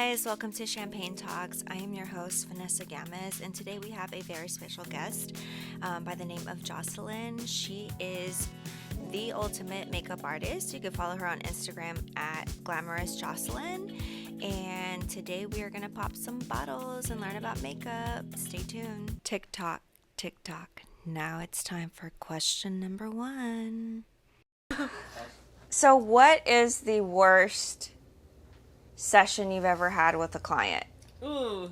guys, welcome to Champagne Talks. I am your host, Vanessa Gamis, and today we have a very special guest by the name of Jocelyn. She is the ultimate makeup artist. You can follow her on Instagram at Glamorous Jocelyn. And today we are going to pop some bottles and learn about makeup. Stay tuned. Tick tock, tick tock. Now it's time for question number 1. So, what is the worst session you've ever had with a client? Ooh.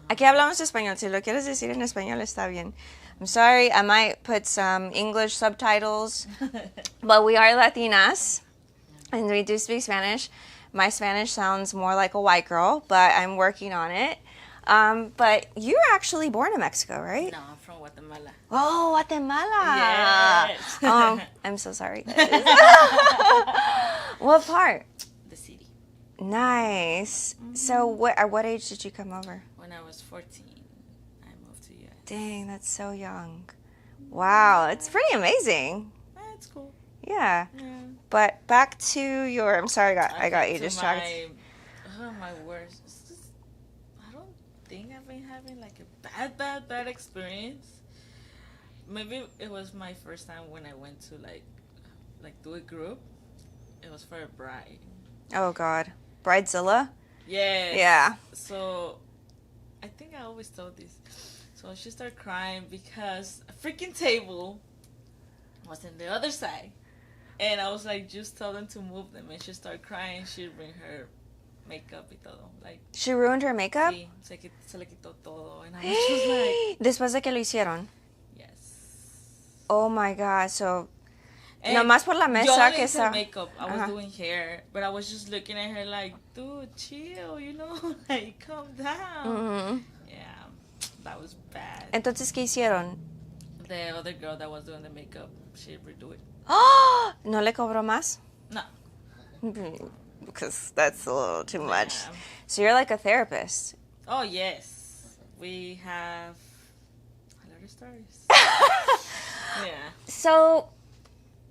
Aquí hablamos español. Si lo quieres decir en español, está bien. I'm sorry, I might put some English subtitles, but we are Latinas, and we do speak Spanish. My Spanish sounds more like a white girl, but I'm working on it. But you're actually born in Mexico, right? No, I'm from Guatemala. Oh, Guatemala. Yes. I'm so sorry. What part? The city. Nice. So at what age did you come over? When I was 14, I moved to US. Dang, that's so young. Wow, it's pretty amazing. It's cool. Yeah. Yeah. But back to your, I'm sorry, I got you To distracted. my worst. It's just, I don't think I've been having like a bad experience. Maybe it was my first time when I went to like do a group. It was for a bride. Oh God, Bridezilla. Yes. Yeah. So, I think I always told this. So she started crying because a freaking table was on the other side. And I was like, just tell them to move them. And she started crying. She'd bring her makeup y todo. Like, She ruined her makeup. sí, se le quitó todo. And I was just like, Después de que lo hicieron. yes. Oh my God. So And nomás por la mesa yo no que hice está. makeup. I was Ajá. doing hair. But I was just looking at her like, dude, chill, you know? Like, calm down. Mhm. Yeah, that was bad. Entonces, ¿qué hicieron? The other girl that was doing the makeup, she redo it. Oh, ¿no le cobró más? No. Because that's a little too much. Yeah. So you're like a therapist. Oh, yes. We have a lot of stories. Yeah. So,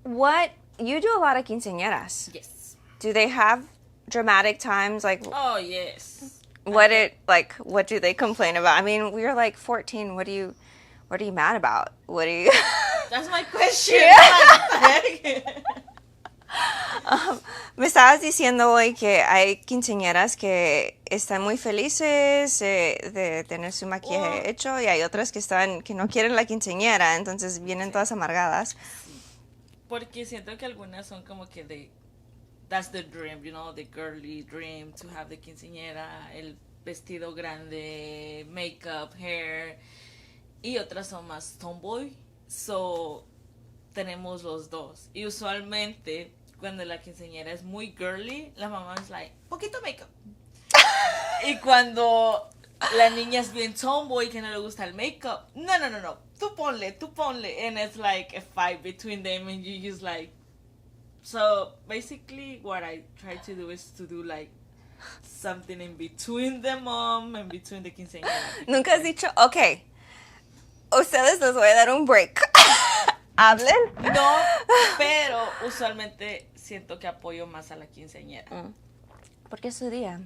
you do a lot of quinceañeras. Yes. Do they have dramatic times? Like, Oh, yes. what do they complain about? I mean, we were like 14. What are you mad about? What do you? That's my question. Me estabas diciendo hoy que hay quinceañeras que están muy felices de tener su maquillaje hecho y hay otras que no quieren la quinceañera, entonces vienen todas amargadas. Porque siento que algunas son como que that's the dream, you know, the girly dream to have the quinceañera, el vestido grande, makeup, hair. Y otras son más tomboy. So, tenemos los dos. Y usualmente, cuando la quinceañera es muy girly, la mamá es like, poquito makeup. Y cuando la niña es bien tomboy, que no le gusta el makeup, no. Tú ponle. And it's like a fight between them and you just like... So, basically, what I try to do is to do like something in between the mom and between the quinceañera. Nunca has dicho, ok, ustedes les voy a dar un break. Hablen. No, pero usualmente siento que apoyo más a la quinceañera. Porque es su día.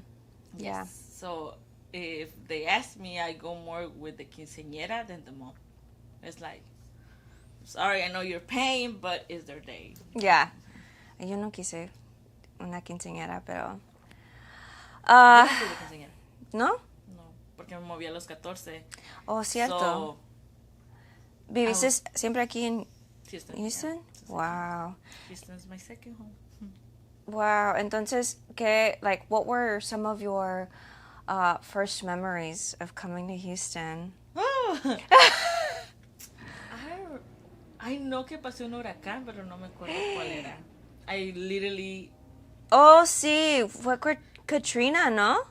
Yeah. So if they ask me, I go more with the quinceañera than the mom. It's like, sorry, I know you're paying, but it's their day. Yeah. Yo no quise una quinceañera, pero... Yo no tuve quinceañera. ¿No? No, porque me moví a los 14. Oh, cierto. So, ¿Viviste siempre aquí en Houston. Houston? Yeah. Wow. Houston's my second home. Wow. Entonces, what were some of your first memories of coming to Houston? Oh. I know que pasé un huracán, pero no me acuerdo cuál era. I literally... Oh, sí. Fue Katrina, ¿no?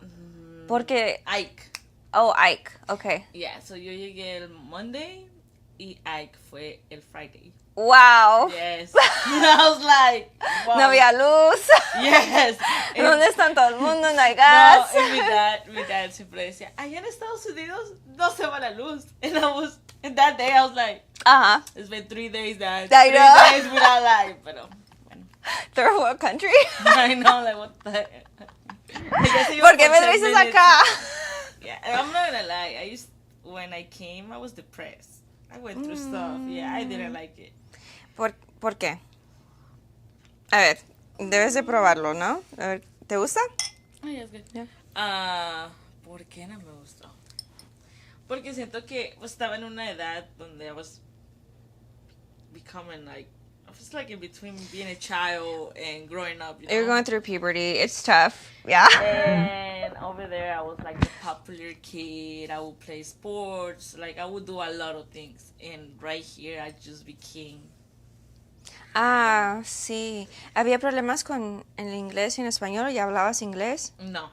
Porque... Ike. Oh, Ike. Okay. Yeah, so yo llegué el Monday y Ike fue el Friday. Wow. Yes. I was like, wow. No había luz. Yes. ¿Dónde están todo el mundo? No hay gas. No, mi dad siempre decía, allá en Estados Unidos no se va la luz. And that day I was like, Ajá. it's been 3 days, Dad. I 3 know. days without light. Pero, bueno. Third world country. I know, like, what the heck? ¿Por qué me lo dices acá? Yeah, I'm not gonna lie. When I came, I was depressed. I went through stuff. Yeah, I didn't like it. ¿Por qué? A ver, debes de probarlo, ¿no? A ver, ¿te gusta? Oh, yeah, it's good. Yeah. ¿Por qué no me gustó? Porque siento que estaba en una edad donde I was becoming like, I was like in between being a child and growing up. You know? You're going through puberty. It's tough. Yeah. And over there, I was like the popular kid. I would play sports. Like, I would do a lot of things. And right here, I just became. Ah, sí. ¿Había problemas con el inglés y en español? ¿Ya hablabas inglés? No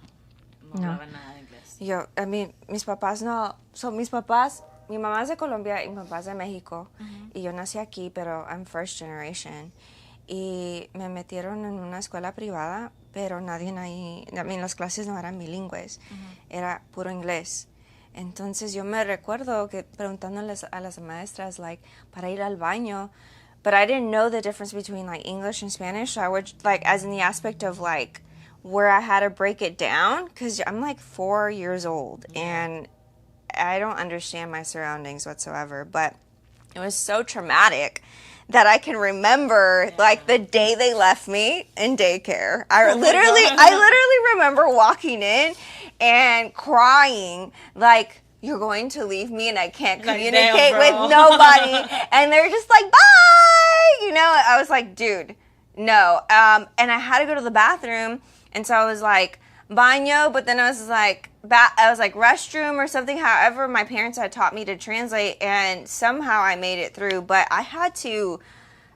No. hablaba nada de inglés. Yo, a mí, mis papás no. Mis papás, mi mamá es de Colombia y mi papá es de México. Y yo nací aquí, pero I'm first generation. Y me metieron en una escuela privada, pero nadie ahí, las clases no eran bilingües, era puro inglés. Entonces yo me recuerdo que preguntándoles a las maestras, like, para ir al baño, but I didn't know the difference between, like, English and Spanish, so I would, like, as in the aspect of, like, where I had to break it down, because I'm, like, 4 years old, and I don't understand my surroundings whatsoever, but it was so traumatic that I can remember like the day they left me in daycare. I literally remember walking in and crying like, you're going to leave me and I can't communicate with nobody. And they're just like, bye! You know, I was like, dude, no. And I had to go to the bathroom. And so I was like, baño, but then I was like, restroom or something. However, my parents had taught me to translate, and somehow I made it through. But I had to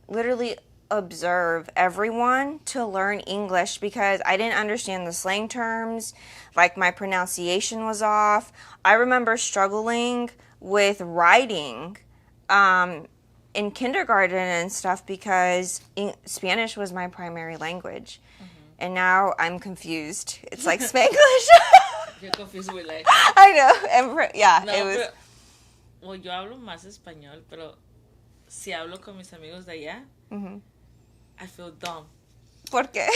literally observe everyone to learn English because I didn't understand the slang terms. Like, my pronunciation was off. I remember struggling with writing in kindergarten and stuff because Spanish was my primary language. And now I'm confused. It's like Spanglish. You're confused with like. I know. And yeah, No, it was. pero, well, yo hablo más español, pero si hablo con mis amigos de allá, I feel dumb. ¿Por qué?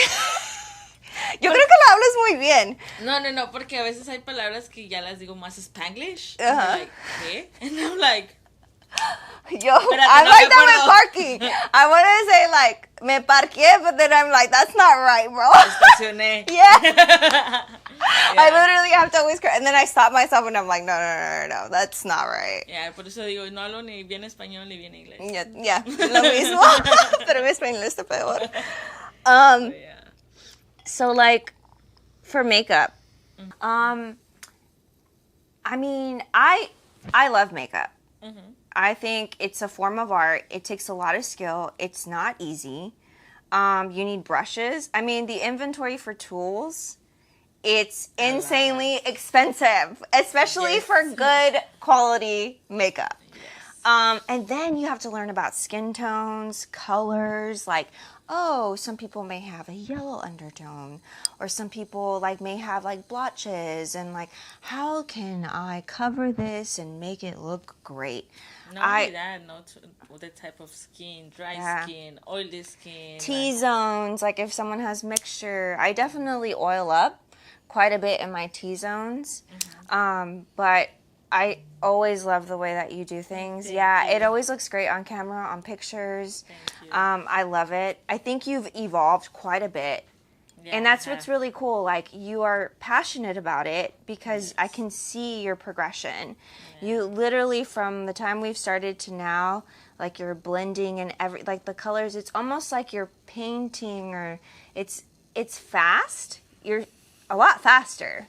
Yo creo que lo hablas muy bien. No, porque a veces hay palabras que ya las digo más Spanglish. Uh-huh. And they're like, ¿qué? And I'm like. Yo, I'm like that with parking. I want to say like, me parqué, but then I'm like, that's not right, bro. Estacioné. Yeah. I literally have to always cry. And then I stop myself and I'm like, no, that's not right. Yeah, por eso digo, no hablo ni bien español ni bien inglés. Yeah, lo mismo. Pero mi español está peor. Yeah. So, like, for makeup, I mean, I love makeup. I think it's a form of art. It takes a lot of skill. It's not easy. You need brushes. I mean, the inventory for tools, it's insanely expensive, especially for good quality makeup. And then you have to learn about skin tones, colors, like, oh, some people may have a yellow undertone, or some people like may have like blotches, and like, how can I cover this and make it look great? Not only that, the type of skin, dry skin, oily skin. T-zones, like if someone has mixture, I definitely oil up quite a bit in my T-zones, but I always love the way that you do things. Thank you. It always looks great on camera, on pictures. Thank you. I love it. I think you've evolved quite a bit. Yeah, and that's what's really cool. Like, you are passionate about it because I can see your progression. Yeah. You literally, from the time we've started to now, like, you're blending and like the colors, it's almost like you're painting, or it's fast. You're a lot faster.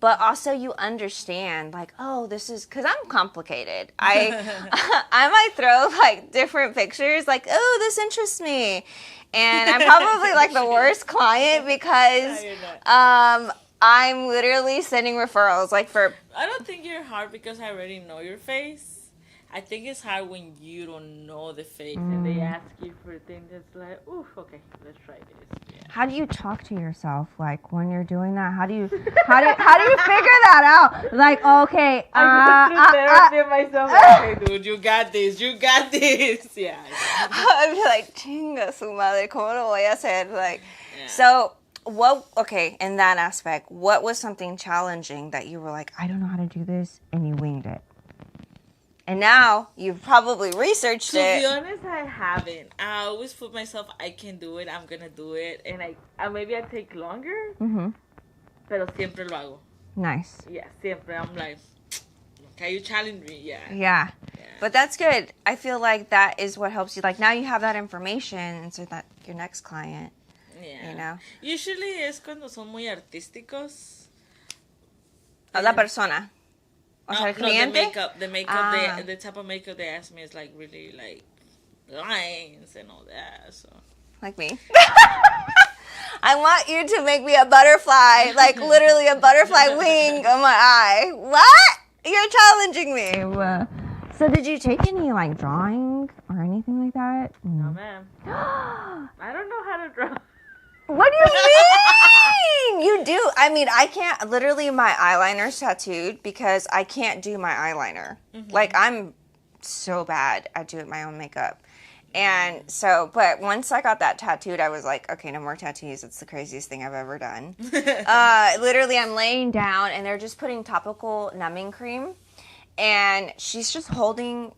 But also you understand, like, oh, this is, because I'm complicated. I might throw, like, different pictures, like, oh, this interests me. And I'm probably, like, the worst client because I'm literally sending referrals, like, for... I don't think you're hard because I already know your face. I think it's hard when you don't know the face and they ask you for things that's like, oof, okay, let's try this. Yeah. How do you talk to yourself like when you're doing that? How do you figure that out? Like, okay, I go through therapy myself. Hey, dude, you got this. You got this. Yeah. I'd be like, chinga su madre, ¿cómo lo voy a hacer? Like, Yeah. so okay, in that aspect, what was something challenging that you were like, I don't know how to do this, and you winged it? and now you've probably researched To be it. honest, I haven't. I always put myself, I can do it, I'm gonna do it. And maybe I take longer, Mm-hmm. pero siempre lo hago. Nice. Yeah, siempre. I'm like, can you challenge me? Yeah. Yeah. But that's good. I feel like that is what helps you. Like, now you have that information, and so that your next client, Yeah. you know. Usually es cuando son muy artísticos. La persona. O sea, el cliente. The makeup, Ah. the type of makeup they ask me is like really like lines and all that. So Like me. I want you to make me a butterfly, like literally a butterfly wing on my eye. What? You're challenging me. So did you take any like drawing or anything like that? no, man, I don't know how to draw. What do you mean? You do. I mean, I can't. Literally, my eyeliner's tattooed because I can't do my eyeliner. Like, I'm so bad at doing my own makeup. And so, but once I got that tattooed, I was like, okay, no more tattoos. It's the craziest thing I've ever done. Literally, I'm laying down and they're just putting topical numbing cream. And she's just holding,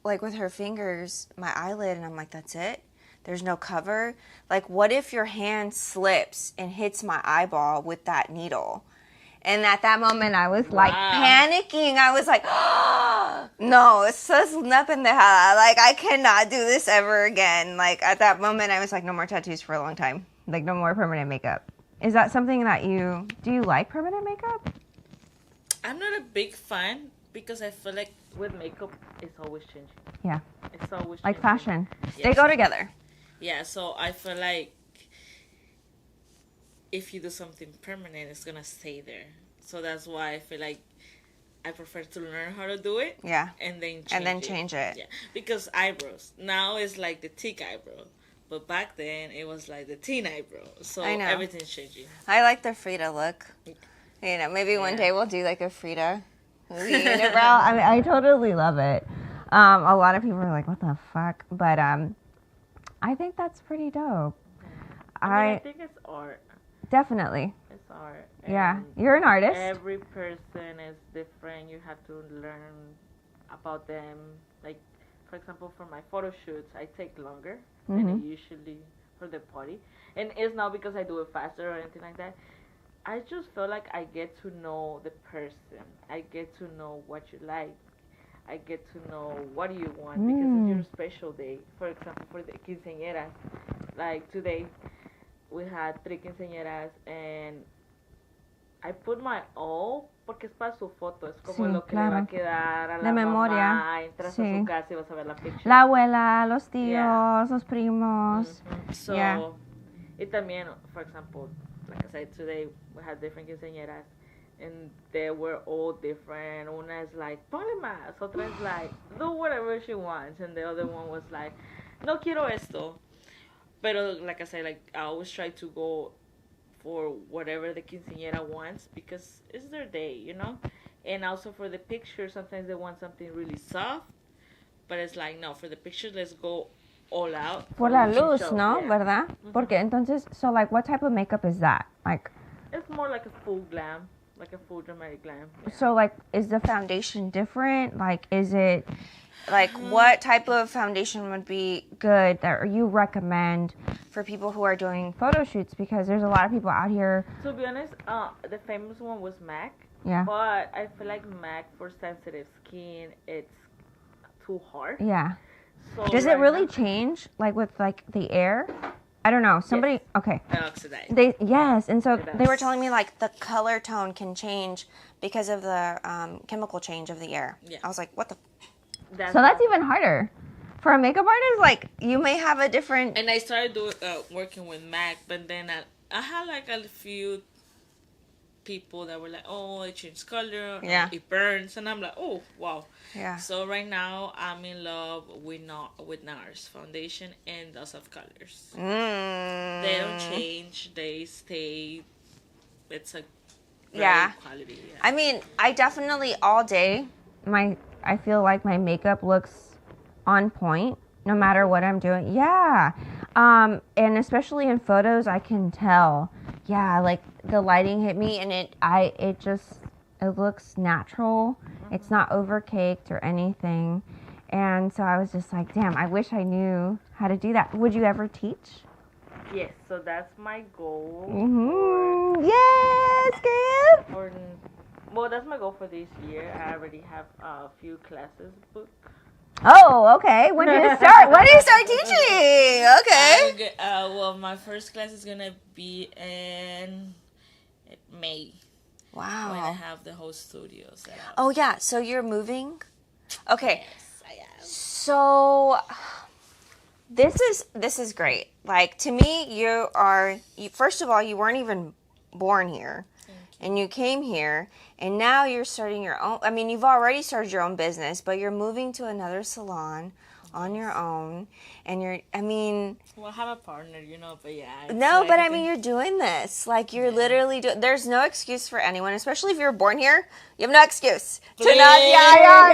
like, with her fingers, my eyelid. And I'm like, that's it? There's no cover? Like, what if your hand slips and hits my eyeball with that needle? And at that moment, I was like panicking. I was like, oh, no, eso es una pendejada. Like, I cannot do this ever again. Like, at that moment, I was like, no more tattoos for a long time. Like no more permanent makeup. Is that something that do you like permanent makeup? I'm not a big fan because I feel like with makeup, it's always changing. Yeah. It's always Like changing. fashion. They go together. Yeah, so I feel like if you do something permanent, it's gonna stay there. So that's why I feel like I prefer to learn how to do it. Yeah. And then change it. Yeah, because eyebrows now it's like the thick eyebrow, but back then it was like the thin eyebrow. So I know. everything's changing. I like the Frida look. You know, maybe one day we'll do like a Frida unibrow. I mean, I totally love it. A lot of people are like, what the fuck? But I think that's pretty dope. I think it's art. Definitely. It's art. Yeah. And You're an artist. every person is different. You have to learn about them. Like, for example, for my photo shoots, I take longer than I usually for the party. And it's not because I do it faster or anything like that. I just feel like I get to know the person. I get to know what you like. I get to know what do you want because it's your special day. For example, for the quinceañeras, like today, we had 3 quinceañeras and I put my all porque es para su foto, es como Sí, lo que le va claro. a quedar a La la memoria. mamá, entras a Sí. su casa y vas a ver la picture. La abuela, los tíos, Yeah. los primos. So, Yeah. y también, for example, like I said, today we had different quinceañeras and they were all different. Una is like, ponle más. Otra is like, do whatever she wants. And the other one was like, no quiero esto. Pero, like I said, like, I always try to go for whatever the quinceañera wants because it's their day, you know? And also for the picture, sometimes they want something really soft. But it's like, no, for the picture, let's go all out. Por la for the luz, show. ¿no? Yeah. ¿Verdad? Porque entonces, so like, what type of makeup is that? Like, It's more like a full glam, like a full dramatic glam. Yeah. so like, is the foundation different? Like, is it Like, what type of foundation would be good that or you recommend? for people who are doing Photo shoots, because there's a lot of people out here. To be honest, the famous one was MAC, Yeah. but I feel like MAC for sensitive skin, it's too hard. Yeah. So Does it right really now- change, like with like the air? I don't know. Somebody. Okay. It oxidizes. Yes, and so It does. They were telling me like the color tone can change because of the chemical change of the air. Yeah. I was like, what the? so that's even harder for a makeup artist. Like, You may have a different. And I started working with MAC, but then I had like a few people that were like, oh, it changed color, Yeah. it burns, and I'm like, oh, wow. Yeah. So right now, I'm in love with NARS foundation and Dust of Colors. They don't change; they stay. It's a very quality. Yeah. I mean, I definitely all day. I feel like my makeup looks on point no matter what I'm doing. Yeah. And especially in photos, I can tell. Yeah, like the lighting hit me, and it looks natural. It's not overcaked or anything. And so I was just like, damn, I wish I knew how to do that. Would you ever teach? Yes, so that's my goal. Mm-hmm. Yes, good. Well, that's my goal for this year. I already have a few classes booked. Oh, okay. When do you start? When do you start teaching? Okay. Well, my first class is gonna be in May. Wow. When I have the whole studio set up. Oh yeah. So you're moving? Okay. Yes, I am. So this is great. Like to me, you first of all, you weren't even born here. And you came here, and now you're starting your own. I mean, you've already started your own business, but you're moving to another salon on your own. And Well, I have a partner, but yeah. no, but I mean, you're doing this. Like, you're literally doing. There's no excuse for anyone, especially if you're born here. You have no excuse to not. Yeah.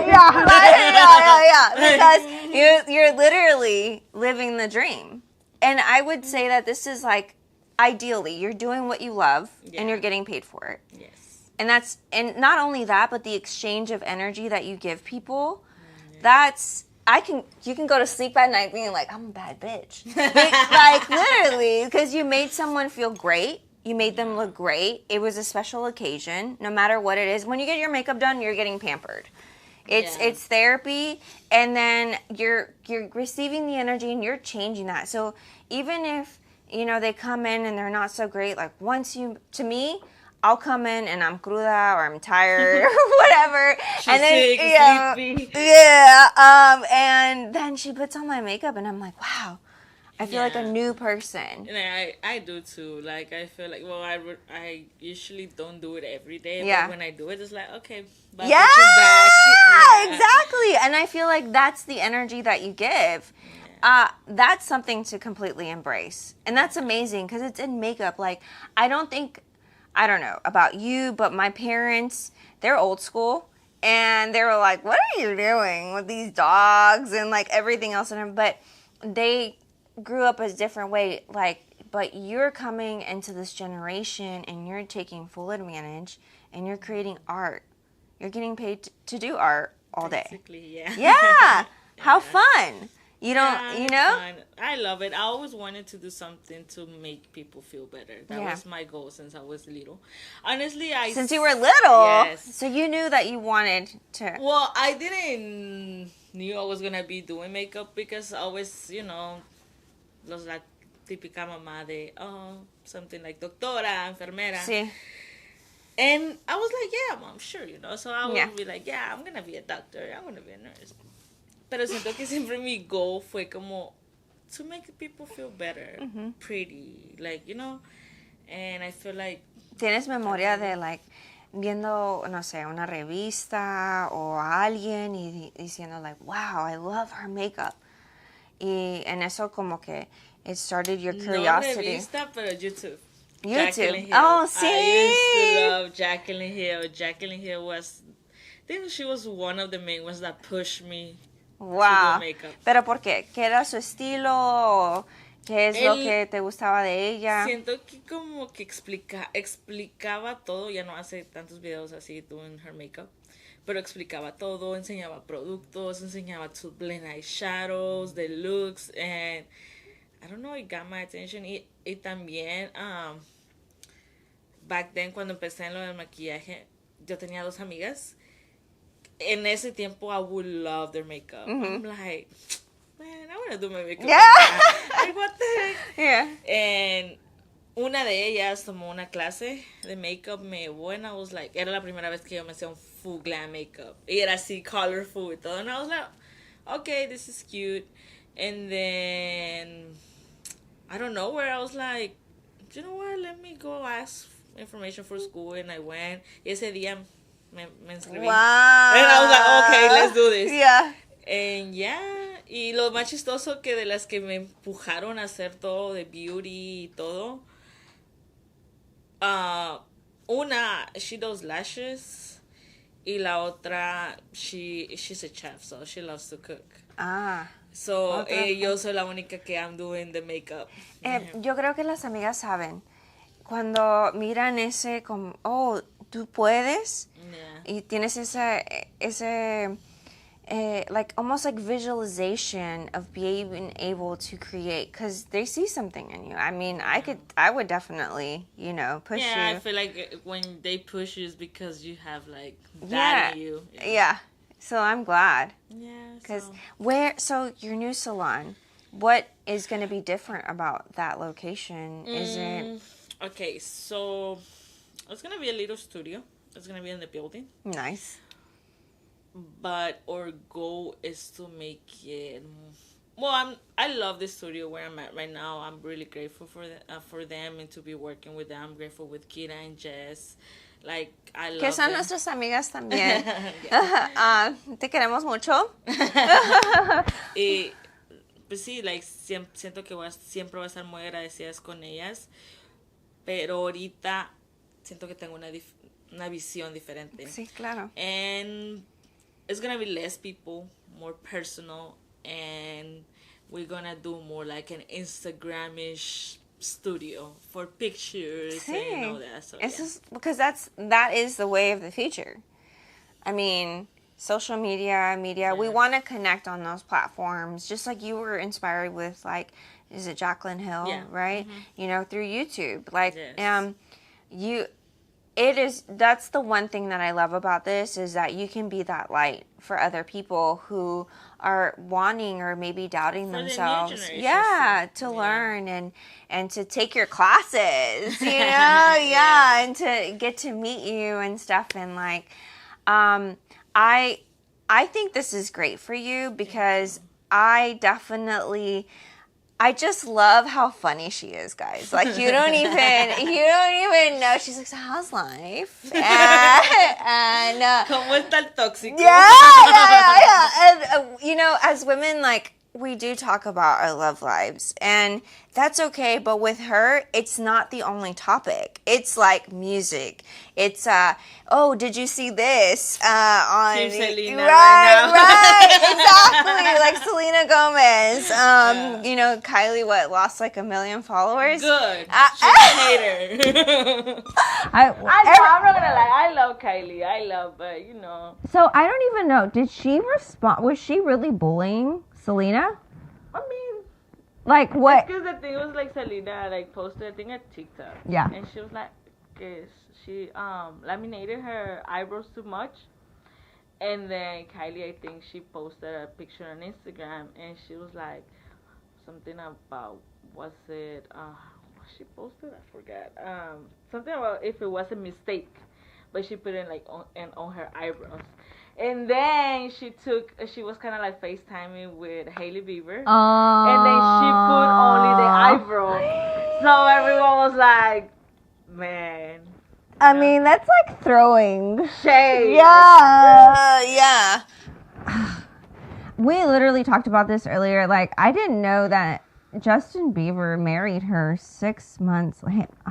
Because you're literally living the dream. And I would say that this is like, ideally, you're doing what you love, and you're getting paid for it. Yes. And not only that, but the exchange of energy that you give people. You can go to sleep at night being like, I'm a bad bitch. Like literally, because you made someone feel great. You made them look great. It was a special occasion, no matter what it is. When you get your makeup done, you're getting pampered. It's therapy, and then you're receiving the energy, and you're changing that. So even if they come in and they're not so great, like to me, I'll come in and I'm cruda or I'm tired or whatever. And then, sleepy. and then she puts on my makeup and I'm like, wow, I feel like a new person. And I do too. Like, I feel like, well, I usually don't do it every day. Yeah. But when I do it, it's like, okay, bye, Yeah, back. exactly. And I feel like that's the energy that you give. That's something to completely embrace. And that's amazing because it's in makeup. Like, I don't know about you, but my parents, they're old school. And they were like, what are you doing with these dogs and like everything else in them? But they grew up a different way. But you're coming into this generation and you're taking full advantage and you're creating art. You're getting paid to do art all day. Basically, yeah. Yeah. How fun. Fun. I love it. I always wanted to do something to make people feel better. That was my goal since I was little. Honestly, since you were little? Yes. So you knew that you wanted to... Well, I didn't knew I was going to be doing makeup because I always, los la típica mamá de, something like doctora, enfermera. Sí. And I was like, yeah, mom, sure, So I would be like, yeah, I'm going to be a doctor. I'm going to be a nurse. Pero siento que siempre mi goal fue como to make people feel better, pretty, like, and I feel like... ¿Tienes memoria de, like, viendo, no sé, una revista o a alguien y diciendo, like, wow, I love her makeup? Y en eso como que it started your curiosity. No revista, pero YouTube. YouTube. Oh, see? I used to love Jacqueline Hill. Jacqueline Hill was... I think she was one of the main ones that pushed me. Wow. ¿Pero por qué? ¿Qué era su estilo? ¿Qué es lo que te gustaba de ella? Siento que como que explicaba todo. Ya no hace tantos videos así doing her makeup. Pero explicaba todo. Enseñaba productos. Enseñaba to blend eyeshadows, the looks. And I don't know, it got my attention. Y también, back then, cuando empecé en lo del maquillaje, yo tenía dos amigas. En ese tiempo, I would love their makeup. I'm like, man, I want to do my makeup. Yeah. Like, what the heck? Yeah. And una de ellas tomó una clase de makeup, me llevó, and I was like, era la primera vez que yo me hacía un full glam makeup. Y era así, colorful y todo. And I was like, okay, this is cute. And then, I don't know where I was like, you know what, let me go ask information for school, and I went. Y ese día me inscribí. Wow. And I was like, okay, let's do this. Yeah. And yeah, y lo más chistoso que de las que me empujaron a hacer todo de beauty y todo, una, she does lashes, y la otra, she's a chef, so she loves to cook. Ah. So, yo soy la única que I'm doing the makeup. Yo creo que las amigas saben. Cuando miran ese como, oh, tú puedes, Yeah. y tienes ese like almost like visualization of being able to create, because they see something in you. I mean, I would definitely, push you. Yeah, I feel like when they push you, it's because you have like that in you. Yeah. So I'm glad. Yeah. Because so your new salon, what is going to be different about that location? Is it Okay, so it's gonna be a little studio. It's gonna be in the building. nice? But our goal is to make it. Well, I love the studio where I'm at right now. I'm really grateful for them and to be working with them. I'm grateful with Kira and Jess. Like, I love Que son them. nuestras amigas también. Te queremos mucho. Y pues sí, like, siento que siempre voy a estar muy agradecidas con ellas. Pero ahorita siento que tengo una visión diferente. Sí, claro. And it's gonna be less people, more personal, and we're gonna do more like an Instagram-ish studio for pictures and all that. So Eso es, because that is the way of the future. I mean, social media, we want to connect on those platforms, just like you were inspired with, like, is it Jaclyn Hill, Yeah. right? Through YouTube. Like, Yes. that's the one thing that I love about this, is that you can be that light for other people who are wanting or maybe doubting For the new themselves. generation, Yeah, too. to Yeah. learn and to take your classes, yeah, and to get to meet you and stuff. And like, I think this is great for you, because I just love how funny she is, guys. Like, you don't even know. She's like, so how's life? And ¿Cómo está el tóxico? yeah. And, as women, like, we do talk about our love lives, and that's okay. But with her, it's not the only topic. It's like music. It's, oh, did you see this on Team Selena right, exactly. Like Selena Gomez. Kylie, lost like 1 million followers? Good. She's a hater. I'm I'm not gonna lie. I love Kylie. But So I don't even know. Did she respond? Was she really bullying Selena? I mean, Like what? because the thing was like Selena like posted a thing at TikTok. Yeah. And she was like, she laminated her eyebrows too much. And then Kylie, I think she posted a picture on Instagram, and she was like something about, what she posted? I forgot. Something about if it was a mistake, but she put it like on her eyebrows. And then she was kind of like FaceTiming with Hailey Bieber. And then she put only the eyebrow. So everyone was like, man. I mean, that's like throwing Shade. Yeah. We literally talked about this earlier. Like, I didn't know that Justin Bieber married her 6 months,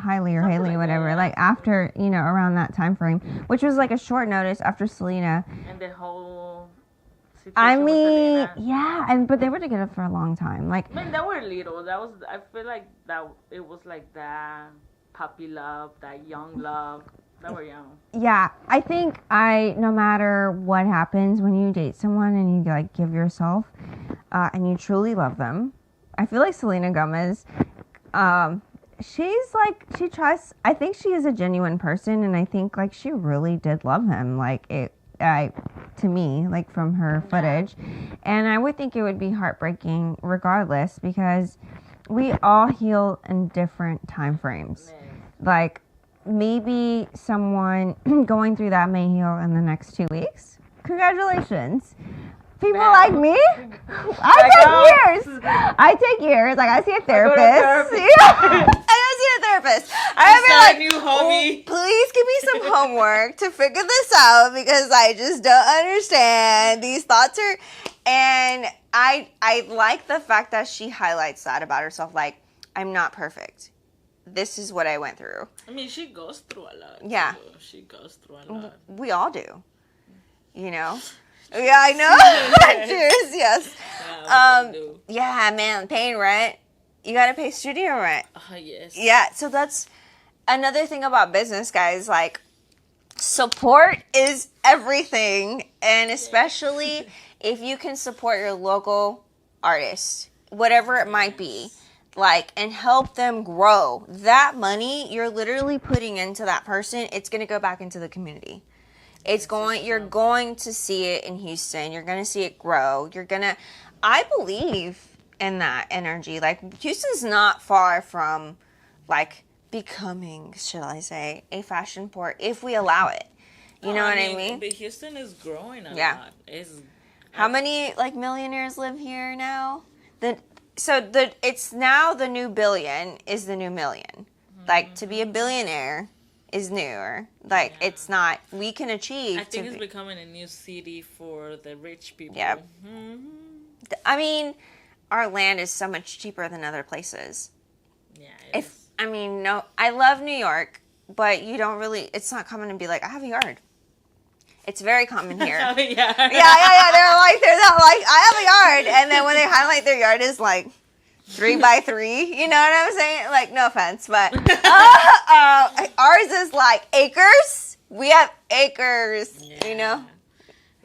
Hailey, whatever, like after, around that time frame, which was like a short notice after Selena. And the whole situation I with mean, Selena. yeah, but they were together for a long time. Like, I mean, they were little. I feel like that it was like that puppy love, that young love. They were young. yeah, I think no matter what happens when you date someone and you like give yourself, and you truly love them, I feel like Selena Gomez, she's like, I think she is a genuine person, and I think like she really did love him, like to me, like from her footage. And I would think it would be heartbreaking regardless, because we all heal in different time frames. Like, maybe someone going through that may heal in the next 2 weeks. Congratulations. People like me, I take years. Like, I see a therapist. I go see a therapist. I would Start a be new like, hobby. "Oh, please give me some homework to figure this out because I just don't understand. These thoughts are," and I like the fact that she highlights that about herself. Like, I'm not perfect. This is what I went through. I mean, she goes through a lot. Yeah. too. She goes through a lot. We all do. You know? Yeah, I know. Cheers, yes. Yeah, we do. Yeah, man, paying rent. You gotta pay studio rent. Yes. Yeah, so that's another thing about business, guys. Like, support is everything. And especially if you can support your local artist, whatever it might be, like, and help them grow. That money you're literally putting into that person, it's going to go back into the community. You're going to see it in Houston. You're going to see it grow. I believe in that energy. Like, Houston's not far from, like, becoming, shall I say, a fashion port if we allow it. You know what I mean? But Houston is growing a Yeah. lot. How many, like, millionaires live here now? It's now the new billion is the new million. Like, to be a billionaire is newer. Like, it's not, we can achieve. I think it's becoming a new city for the rich people. Yeah. I mean, our land is so much cheaper than other places. Yeah. No, I love New York, but you don't really, it's not common to be like, I have a yard. It's very common here. yeah. Yeah. They're not like, I have a yard. And then when they highlight their yard is like 3x3, you know what I'm saying? Like, no offense, but ours is like acres. We have acres, you know?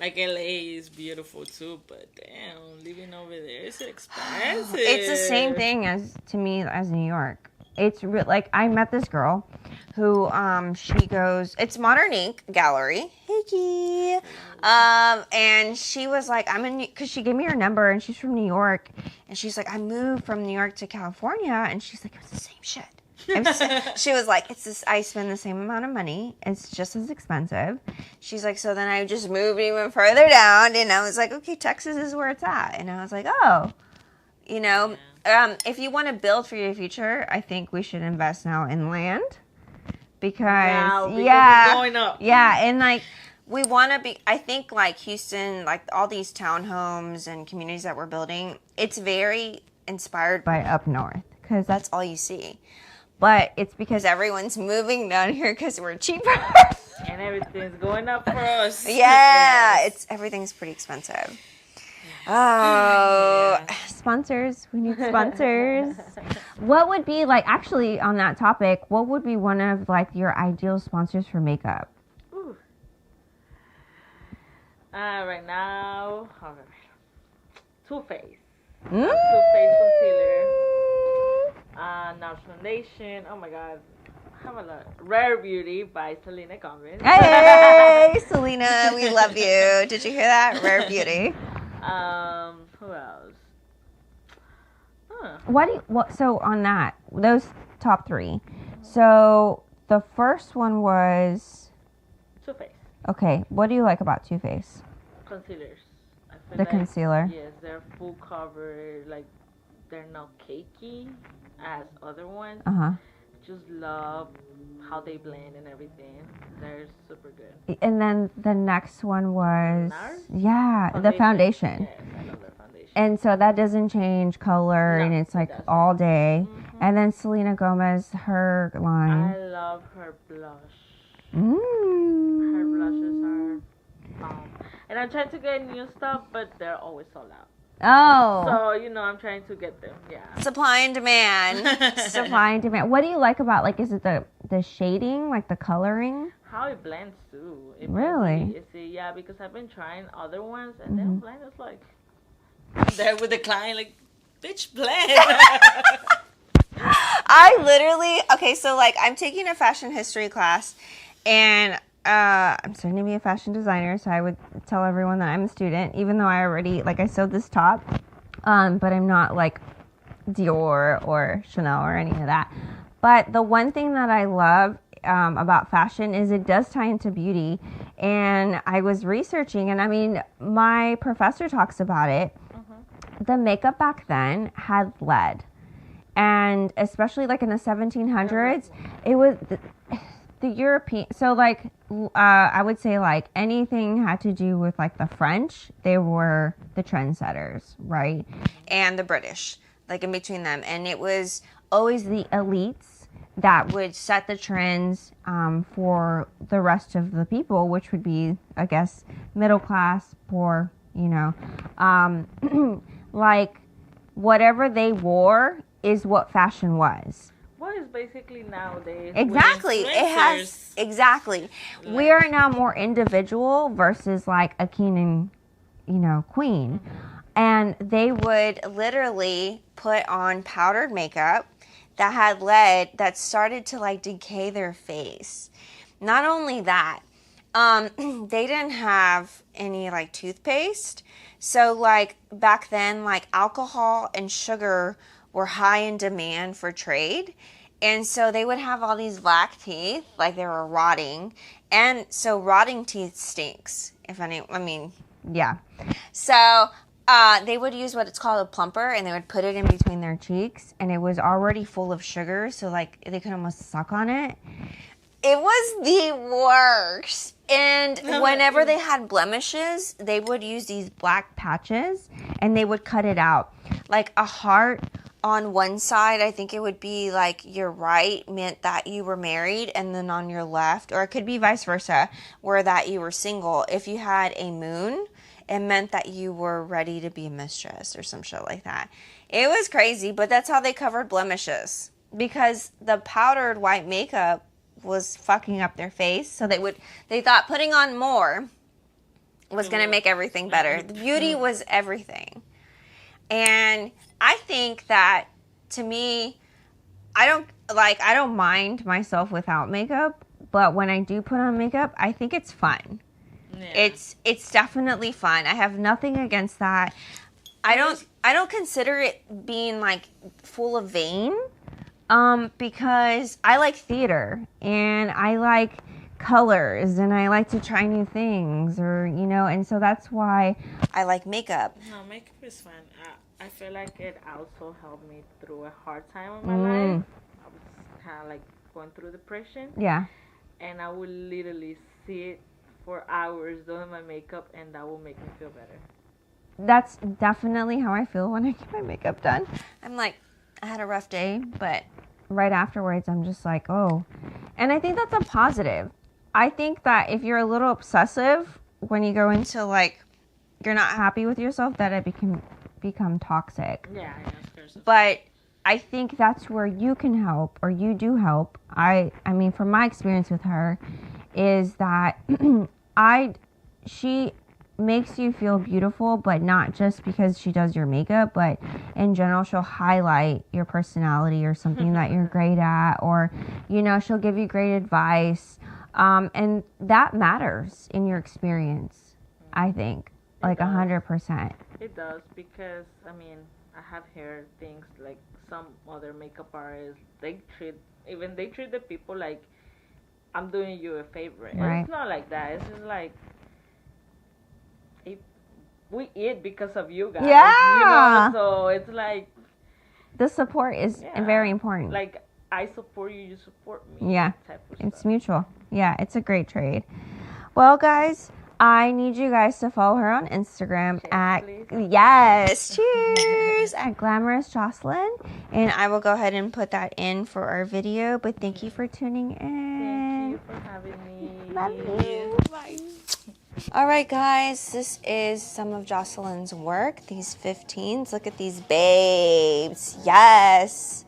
Like LA is beautiful too, but damn, living over there is expensive. It's the same thing to me as New York. It's like, I met this girl who she goes, it's Modern Ink Gallery. Hey, Key. And she was like, because she gave me her number and she's from New York. And she's like, I moved from New York to California. And she's like, it's the same shit. She was like, I spend the same amount of money. It's just as expensive. She's like, so then I just moved even further down. And I was like, okay, Texas is where it's at. And I was like, oh, you know, if you want to build for your future, I think we should invest now in land. Because it's going up. Yeah, and like we want to be, I think like Houston, like all these townhomes and communities that we're building, it's very inspired by up north because that's all you see. But it's because everyone's moving down here because we're cheaper. And everything's going up for us. Yeah, everything's pretty expensive. Oh, sponsors. We need sponsors. What would be like, actually on that topic, what would be one of like your ideal sponsors for makeup? Right now, Too Faced. Mm. Too Faced concealer. Nars Foundation. Oh my god. I have a lot. Rare Beauty by Selena Gomez. Hey, Selena, we love you. Did you hear that? Rare Beauty. Who else? So on that, those top three. So the first one was Too Faced. Okay, what do you like about Too Faced? Concealers. I feel The concealer. Yes, they're full cover. Like, they're not cakey as other ones. Just love how they blend and everything. They're super good. And then the next one was NARS? the foundation. Yes, I love their foundation. And so that doesn't change color, and it's like all day. Mm-hmm. And then Selena Gomez, her line. I love her blush. Mm. Her blushes are bomb. And I'm trying to get new stuff, but they're always sold out. Oh. So, I'm trying to get them. Yeah. Supply and demand. Supply and demand. What do you like about, like, is it the shading, like the coloring? How it blends, too. Really? Yeah, because I've been trying other ones, and they don't blend. It's like, I'm there with the client, like, bitch, blend. I literally, okay, so, like, I'm taking a fashion history class, and I'm starting to be a fashion designer, so I would tell everyone that I'm a student, even though I already, like, I sewed this top, but I'm not, like, Dior or Chanel or any of that. But the one thing that I love about fashion is it does tie into beauty, and I was researching, and I mean, my professor talks about it. The makeup back then had lead. And especially like in the 1700s, it was the European. So like, I would say like anything had to do with like the French, they were the trendsetters, right? And the British, like in between them. And it was Always the elites that would set the trends for the rest of the people, which would be, I guess, middle class, poor, you know. Like, whatever they wore is what fashion was. What is basically nowadays? Exactly. with It has, influencers. exactly. We are now more individual versus like a king and, you know, queen. And they would literally put on powdered makeup that had lead that started to like decay their face. Not only that, they didn't have any like toothpaste. So like back then, like alcohol and sugar were high in demand for trade. And so they would have all these black teeth, like they were rotting. And so rotting teeth stinks. yeah. So they would use what it's called a plumper, and they would put it in between their cheeks, and it was already full of sugar, so like they could almost suck on it. It was the worst. And whenever they had blemishes, they would use these black Patches, and they would cut it out. like a heart on one side. I think it would be like your right meant that you were married, and then on your left, or it could be vice versa, where that you were single. If you had a moon, it meant that you were ready to be a mistress or some shit like that. It was crazy, but that's how they covered blemishes, because the powdered white makeup was fucking up their face. So they thought putting on more was going to make everything better. The beauty was everything. And I think that, to me, I don't mind myself without makeup, but when I do put on makeup, I think it's fun. Yeah. It's definitely fun. I have nothing against that. I don't consider it being like full of vain. Because I like theater and I like colors and I like to try new things, or you know, and so that's why I like makeup. No, makeup is fun. I feel like it also helped me through a hard time in my life. I was kind of like going through depression, yeah. and I would literally sit for hours doing my makeup, and that will make me feel better. That's definitely how I feel when I get my makeup done. I'm like, I had a rough day, but Right afterwards, I'm just like, oh. And I think that's a positive. I think that if you're a little obsessive when you go into like, you're not happy with yourself, that it can become toxic. Yeah, I know. But I think that's where you can help, or you do help. I mean, from my experience with her, is that she makes you feel beautiful, but not just because she does your makeup, but in general, she'll highlight your personality or something that you're great at, or, you know, she'll give you great advice. And that matters in your experience, I think, like 100%. It does, because, I mean, I have heard things like some other makeup artists, they treat the people like, I'm doing you a favor. And Right. it's not like that. It's just like, we eat because of you guys. Yeah. You know? So it's like, The support is yeah, very important. like, I support you, you support me. Yeah, Type of it's stuff. mutual. Yeah, it's a great trade. Well, guys, I need you guys to follow her on Instagram at please. yes, cheers at Glamorous Jocelyn, and I will go ahead and put that in for our video. But thank you for tuning Thank in. you for having me. Love you. Bye. All right, guys, this is some of Jocelyn's work. These 15s. Look at these babes. Yes.